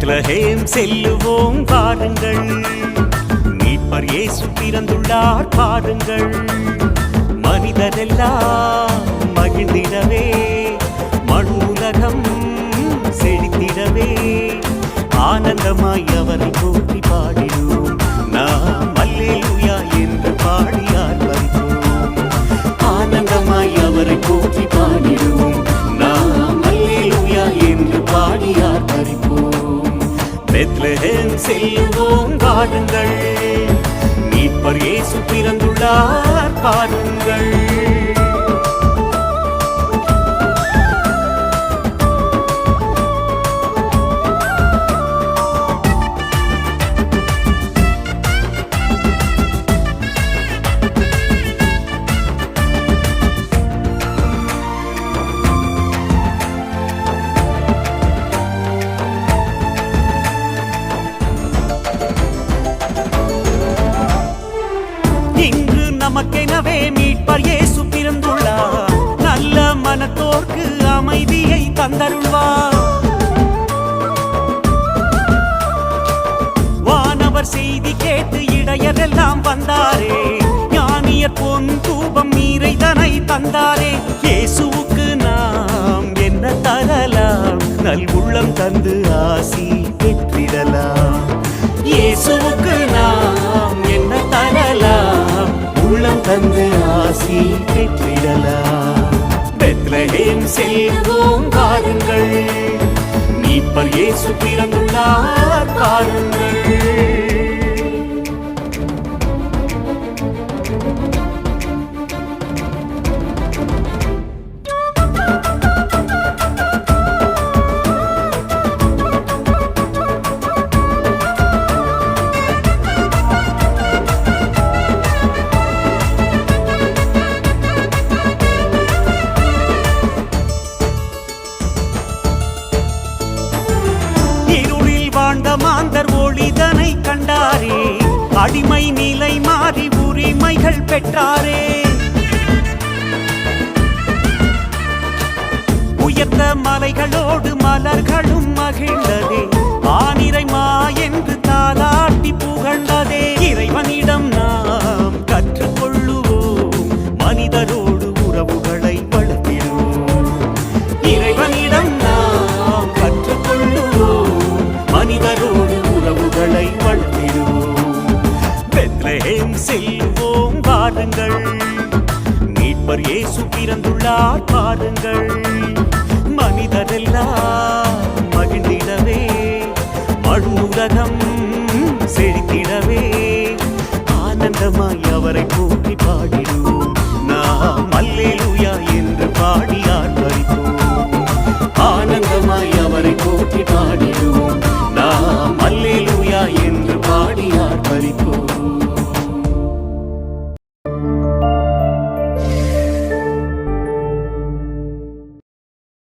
Bethlehem செல்லுவோம் பாருங்கள், மீட்பர் இயேசு பிறந்துள்ளார் பாருங்கள். மனிதரெல்லாம் மகிழ்ந்திடவே, மண்ணுலகம் செழித்திடவே, ஆனந்தமாய் அவரை போற்றி பாடினோம். நாம் அல்லேலூயா என்று பாடி ஆர்ப்பரிப்போம். ஆனந்தமாய் அவரை போற்றி பாடினோம். நாம் அல்லேலூயா என்று பாடி ஆர்ப்பரிப்போம். பெத்லஹேம் செல்லுவோம் பாருங்கள், மீட்பர் இயேசு பிறந்துள்ளார் பாருங்கள். நமக்கெனவே மீட்பர் இயேசு பிறந்துள்ளார், நல்ல மனத்தோர்க்கு அமைதியை தந்தருள்வார். வானவர் செய்தி கேட்டு இடையரெல்லாம் வந்தாரே, ஞானியர் பொன் தூபம் நீரைதனை தந்தாரே. இயேசுவுக்கு நாம் என்ன தரலாம், நல் உள்ளம் தந்து ஆசி பெற்றிடலாம். இயேசுவுக்கு நாம் என்ன தரலாம், உள்ளம் தந்து ஆசி பெற்றிடலாம். பெத்லஹேம் செல்வோம் பாருங்கள், மீட்பர் இயேசு பிறந்துள்ளார் பாருங்கள். மாந்தர் ஒளிதனை கண்டாரே, அடிமை நிலை மாறி உரிமைகள் பெற்றாரே. உயர்ந்த மலைகளோடு மலர்களும் மகிழ்ந்ததே, ஆனிரை மா என்று தாலாட்டி புகழ்ந்ததே. இறைவனிடம் நாம் கற்றுக்கொள்ளுவோம், மனிதரோடு உறவுகளை வளர்த்திடுவோம். இறைவனிடம் நாம் கற்றுக்கொள்ளுவோம், மனிதரோடு உறவுகளை வளர்த்திடுவோம். பெத்லஹேம் செல்வோம் பாருங்கள், மீட்பர் இயேசு பிறந்துள்ளார் பாருங்கள். மனிதரெல்லாம் மகிழ்ந்திடவே, மண்ணுலகம் செழித்திடவே, ஆனந்தமாய் அவரை போற்றி பாடிடுவோம். நாம் அல்லேலூயா என்று பாடி ஆர்ப்பரிப்போம். ஆனந்தமாய் அவரை போற்றி பாடிடுவோம்.